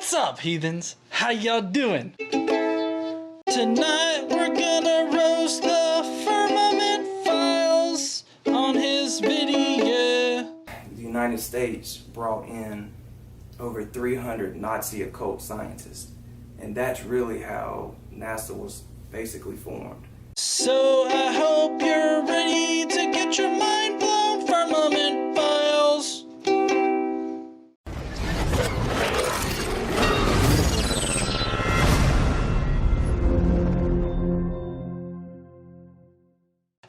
What's up, heathens? How y'all doing? Tonight we're gonna roast the Firmament Files on his video. The United States brought in over 300 Nazi occult scientists, and that's really how NASA was basically formed. So I hope you're ready to get your mind blown, Firmament Files.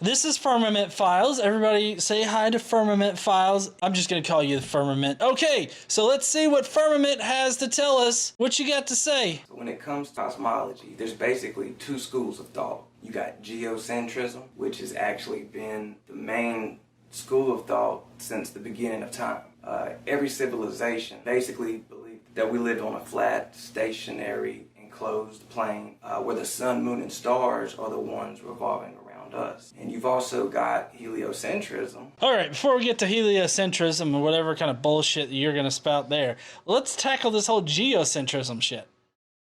This is Firmament Files. Everybody say hi to Firmament Files. I'm just going to call you the Firmament. Okay, so let's see what Firmament has to tell us. What you got to say? So when it comes to cosmology, there's basically two schools of thought. You got Geocentrism, which has actually been the main school of thought since the beginning of time. Every civilization basically believed that we lived on a flat, stationary, enclosed plane where the sun, moon, and stars are the ones revolving around us. And you've also got heliocentrism. All right, before we get to heliocentrism and whatever kind of bullshit you're going to spout there, let's tackle this whole geocentrism shit.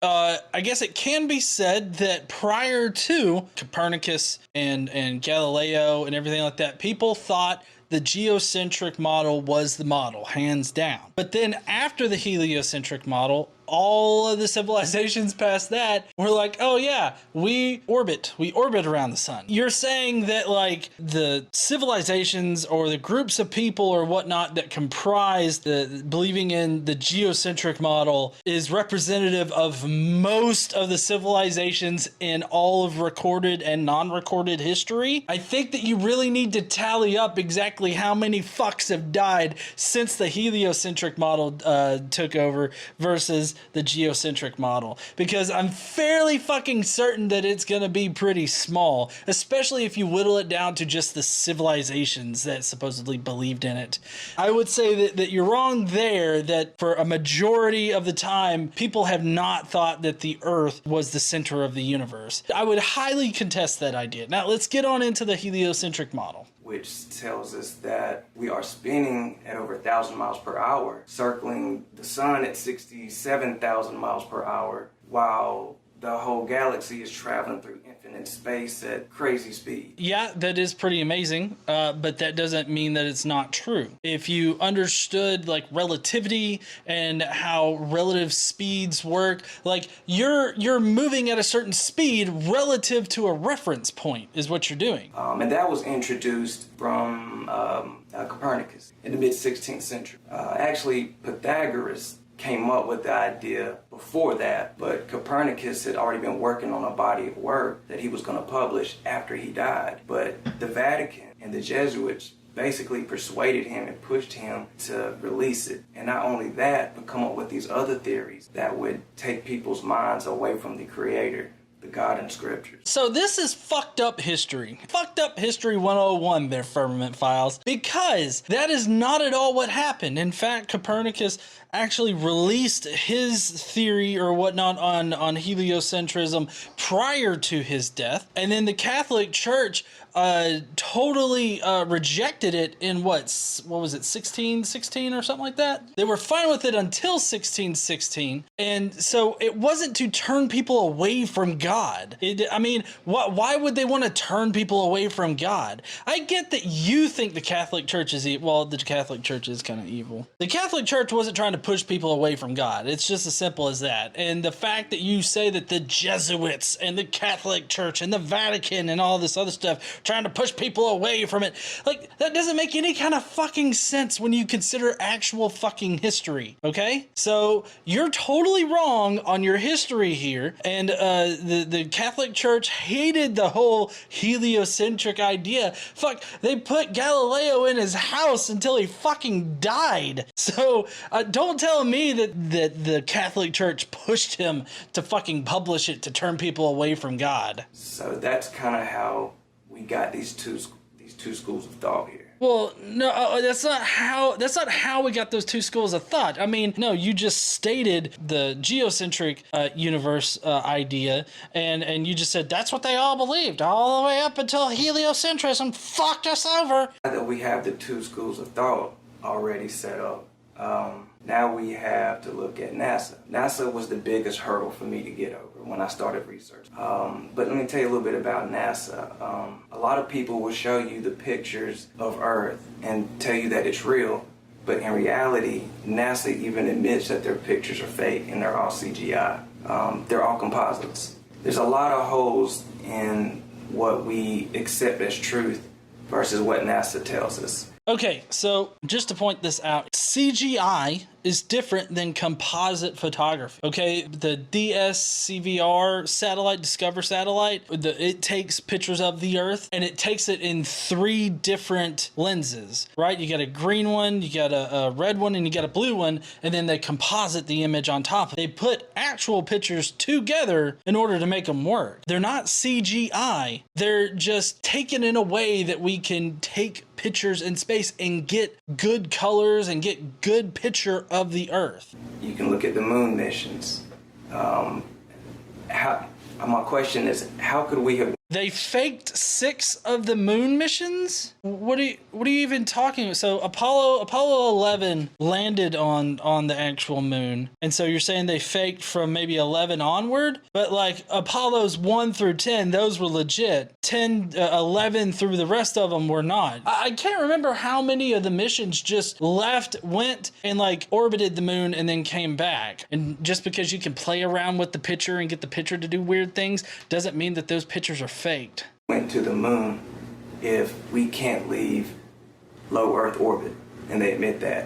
I guess it can be said that prior to Copernicus and Galileo and everything like that, people thought the geocentric model was the model, hands down. But then after the heliocentric model, all of the civilizations past that were like, oh yeah, we orbit around the sun. You're saying that like the civilizations or the groups of people or whatnot that comprise the believing in the geocentric model is representative of most of the civilizations in all of recorded and non-recorded history? I think that you really need to tally up exactly how many fucks have died since the heliocentric model took over versus the geocentric model, because I'm fairly fucking certain that it's gonna be pretty small, especially if you whittle it down to just the civilizations that supposedly believed in it. I would say that you're wrong there, that for a majority of the time, people have not thought that the Earth was the center of the universe. I would highly contest that idea. Now let's get on into the heliocentric model, which tells us that we are spinning at over 1,000 miles per hour, circling the sun at 67,000 miles per hour, while the whole galaxy is traveling through infinite space at crazy speed. Yeah, that is pretty amazing, but that doesn't mean that it's not true. If you understood like relativity and how relative speeds work, like you're moving at a certain speed relative to a reference point is what you're doing. And that was introduced from Copernicus in the mid-16th century. Actually, Pythagoras came up with the idea before that, but Copernicus had already been working on a body of work that he was going to publish after he died. But the Vatican and the Jesuits basically persuaded him and pushed him to release it. And not only that, but come up with these other theories that would take people's minds away from the Creator, the God in Scriptures. So this is fucked up history. Fucked up history 101 there, Firmament Files, because that is not at all what happened. In fact, Copernicus actually released his theory or whatnot on heliocentrism prior to his death. And then the Catholic Church totally rejected it in what was it, 1616 or something like that? They were fine with it until 1616. And so it wasn't to turn people away from God. I mean, why would they want to turn people away from God? I get that you think the Catholic Church is evil. Well, the Catholic Church is kind of evil. The Catholic Church wasn't trying to push people away from God. It's just as simple as that. And the fact that you say that the Jesuits and the Catholic Church and the Vatican and all this other stuff trying to push people away from it, like, that doesn't make any kind of fucking sense when you consider actual fucking history, okay? So you're totally wrong on your history here, and the Catholic Church hated the whole heliocentric idea. Fuck, they put Galileo in his house until he fucking died. So don't tell me that the Catholic Church pushed him to fucking publish it to turn people away from God. So that's kind of how we got these two schools of thought here. Well, no, that's not how we got those two schools of thought. I mean, no, you just stated the geocentric universe idea, and you just said that's what they all believed all the way up until heliocentrism fucked us over. Now that we have the two schools of thought already set up, Now we have to look at NASA. NASA was the biggest hurdle for me to get over when I started research. But let me tell you a little bit about NASA. A lot of people will show you the pictures of Earth and tell you that it's real, but in reality, NASA even admits that their pictures are fake and they're all CGI. They're all composites. There's a lot of holes in what we accept as truth versus what NASA tells us. Okay, so just to point this out, CGI is different than composite photography. Okay, the DSCVR satellite, Discover satellite, it takes pictures of the Earth and it takes it in 3 different lenses, right? You got a green one, you got a red one, and you got a blue one, and then they composite the image on top. They put actual pictures together in order to make them work. They're not CGI. They're just taken in a way that we can take pictures in space and get good colors and get good picture of the Earth. You can look at the moon missions. My question is, how could we have... They faked 6 of the moon missions? What are you even talking about? So Apollo 11 landed on the actual moon. And so you're saying they faked from maybe 11 onward? But like Apollos 1 through 10, those were legit. 11 through the rest of them were not. I can't remember how many of the missions just left, went, and like orbited the moon and then came back. And just because you can play around with the picture and get the picture to do weird things doesn't mean that those pictures are faked. Went to the moon if we can't leave low Earth orbit, and they admit that.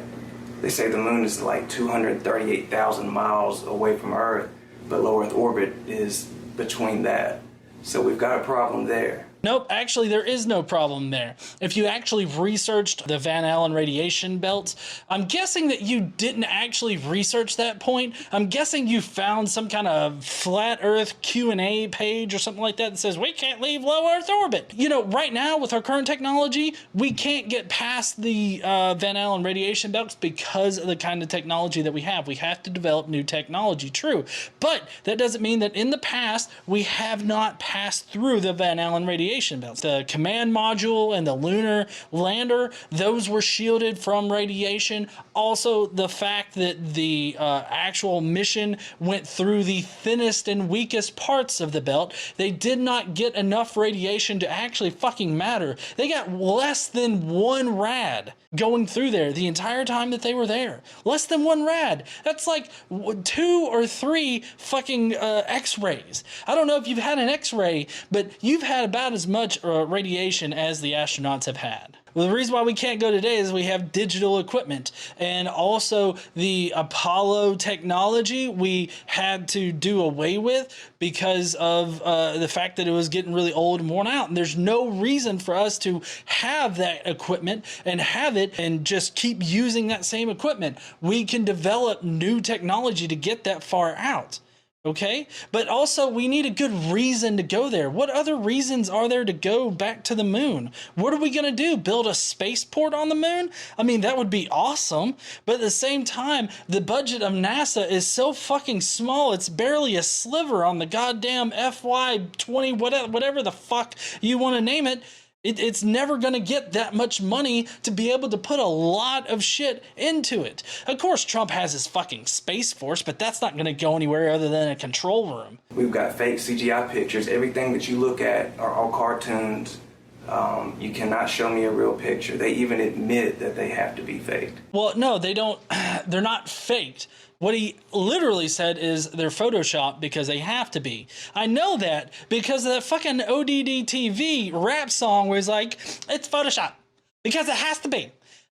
They say the moon is like 238,000 miles away from Earth, but low Earth orbit is between that. So we've got a problem there. Nope, actually there is no problem there. If you actually researched the Van Allen radiation belts, I'm guessing that you didn't actually research that point. I'm guessing you found some kind of flat earth Q&A page or something like that that says, we can't leave low Earth orbit. You know, right now with our current technology, we can't get past the Van Allen radiation belts because of the kind of technology that we have. We have to develop new technology, true. But that doesn't mean that in the past, we have not passed through the Van Allen radiation belts. The command module and the lunar lander, those were shielded from radiation. Also, the fact that the actual mission went through the thinnest and weakest parts of the belt, they did not get enough radiation to actually fucking matter. They got less than 1 rad going through there the entire time that they were there. Less than 1 rad. That's like 2 or 3 fucking x-rays. I don't know if you've had an x-ray, but you've had about as much radiation as the astronauts have had. Well, the reason why we can't go today is we have digital equipment, and also the Apollo technology we had to do away with because of the fact that it was getting really old and worn out. And there's no reason for us to have that equipment and have it and just keep using that same equipment. We can develop new technology to get that far out. Okay, but also we need a good reason to go there. What other reasons are there to go back to the moon? What are we going to do? Build a spaceport on the moon? I mean, that would be awesome. But at the same time, the budget of NASA is so fucking small. It's barely a sliver on the goddamn FY20, whatever the fuck you want to name it. It's never going to get that much money to be able to put a lot of shit into it. Of course, Trump has his fucking Space Force, but that's not going to go anywhere other than a control room. We've got fake CGI pictures. Everything that you look at are all cartoons. You cannot show me a real picture. They even admit that they have to be faked. Well, no, they don't. They're not faked. What he literally said is they're Photoshopped because they have to be. I know that because of that fucking ODD TV rap song where he's like, it's Photoshop because it has to be.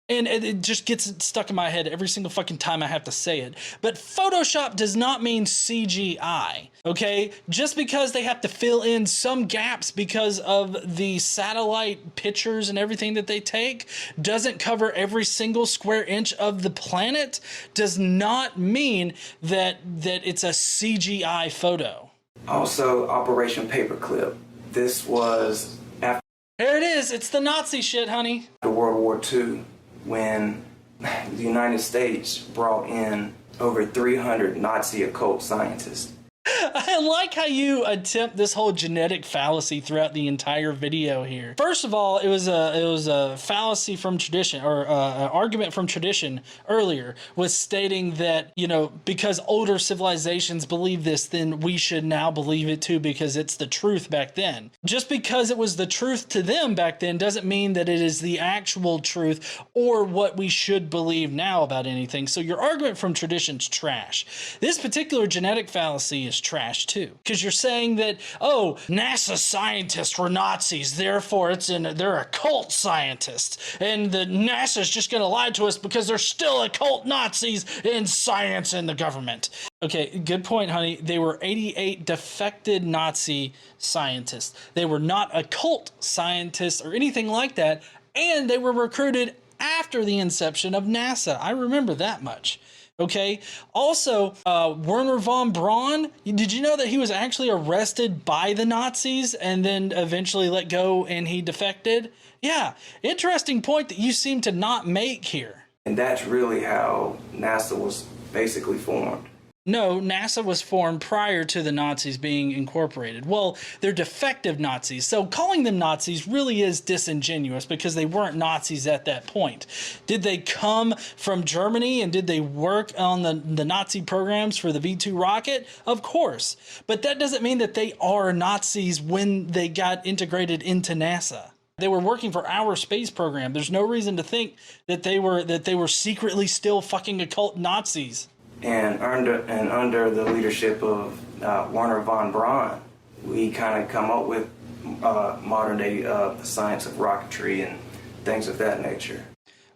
And it just gets stuck in my head every single fucking time I have to say it. But Photoshop does not mean CGI, okay? Just because they have to fill in some gaps because of the satellite pictures and everything that they take doesn't cover every single square inch of the planet does not mean that it's a CGI photo. Also, Operation Paperclip. This was after... There it is. It's the Nazi shit, honey. World War II. When the United States brought in over 300 Nazi occult scientists. I like how you attempt this whole genetic fallacy throughout the entire video here. First of all, it was a fallacy from tradition, or an argument from tradition earlier, was stating that, you know, because older civilizations believe this, then we should now believe it too because it's the truth back then. Just because it was the truth to them back then doesn't mean that it is the actual truth or what we should believe now about anything. So your argument from tradition's trash. This particular genetic fallacy is trash too, because you're saying that, oh, NASA scientists were Nazis, therefore they're occult scientists, and the NASA's just gonna lie to us because they're still occult Nazis in science and the government. Okay, good point, honey. They were 88 defected Nazi scientists. They were not occult scientists or anything like that, and they were recruited after the inception of NASA. I remember that much. Okay. Also, Werner von Braun, did you know that he was actually arrested by the Nazis and then eventually let go and he defected? Yeah. Interesting point that you seem to not make here. And that's really how NASA was basically formed. No, NASA was formed prior to the Nazis being incorporated. Well, they're defective Nazis, so calling them Nazis really is disingenuous because they weren't Nazis at that point. Did they come from Germany and did they work on the Nazi programs for the V2 rocket? Of course. But that doesn't mean that they are Nazis when they got integrated into NASA. They were working for our space program. There's no reason to think that they were secretly still fucking occult Nazis. And under the leadership of Werner von Braun, we kind of come up with modern day science of rocketry and things of that nature.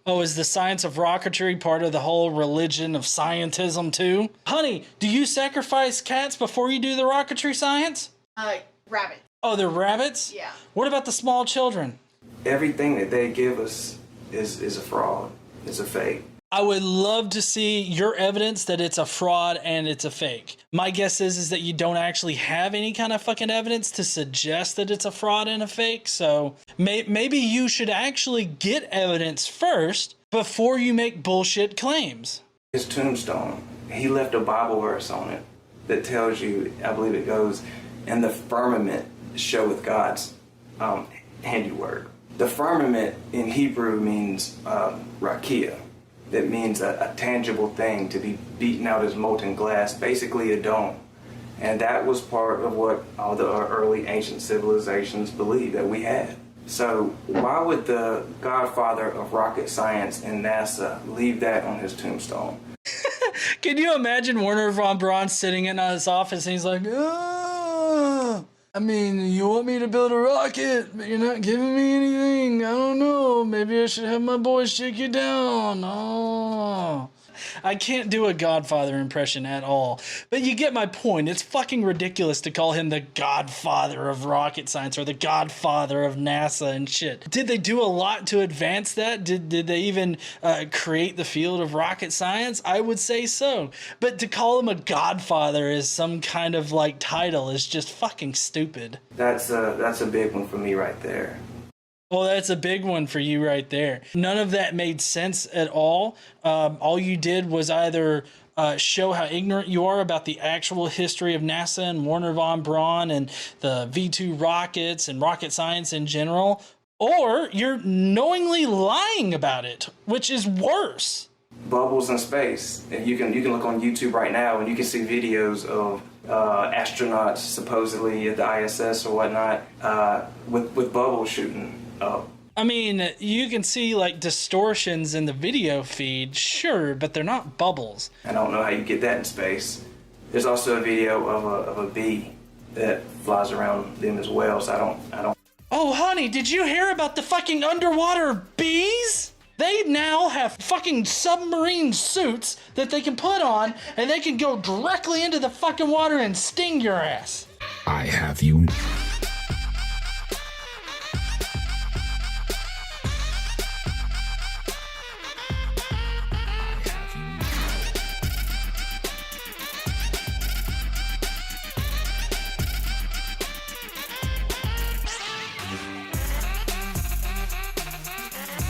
Oh, is the science of rocketry part of the whole religion of scientism too? Honey, do you sacrifice cats before you do the rocketry science? Rabbit. Oh, they're rabbits? Yeah. What about the small children? Everything that they give us is a fraud. It's a fake. I would love to see your evidence that it's a fraud and it's a fake. My guess is that you don't actually have any kind of fucking evidence to suggest that it's a fraud and a fake. So maybe you should actually get evidence first before you make bullshit claims. His tombstone, he left a Bible verse on it that tells you, I believe it goes, and the firmament showeth God's handiwork. The firmament in Hebrew means rakia. That means a tangible thing to be beaten out as molten glass, basically a dome. And that was part of what all the early ancient civilizations believed that we had. So why would the godfather of rocket science and NASA leave that on his tombstone? Can you imagine Werner von Braun sitting in his office and he's like, I mean, you want me to build a rocket, but you're not giving me anything. I don't know. Maybe I should have my boys shake you down. Oh. I can't do a Godfather impression at all. But you get my point. It's fucking ridiculous to call him the Godfather of rocket science or the Godfather of NASA and shit. Did they do a lot to advance that? Did they even create the field of rocket science? I would say so. But to call him a Godfather as some kind of like title is just fucking stupid. That's a big one for me right there. Well, that's a big one for you right there. None of that made sense at all. All you did was either show how ignorant you are about the actual history of NASA and Werner von Braun and the V2 rockets and rocket science in general, or you're knowingly lying about it, which is worse. Bubbles in space. And you can look on YouTube right now and you can see videos of astronauts supposedly at the ISS or whatnot with bubbles shooting up. I mean, you can see like distortions in the video feed, sure, but they're not bubbles. I don't know how you get that in space. There's also a video of a bee that flies around them as well, so I don't. Oh, honey, did you hear about the fucking underwater bees? They now have fucking submarine suits that they can put on, and they can go directly into the fucking water and sting your ass. I have you.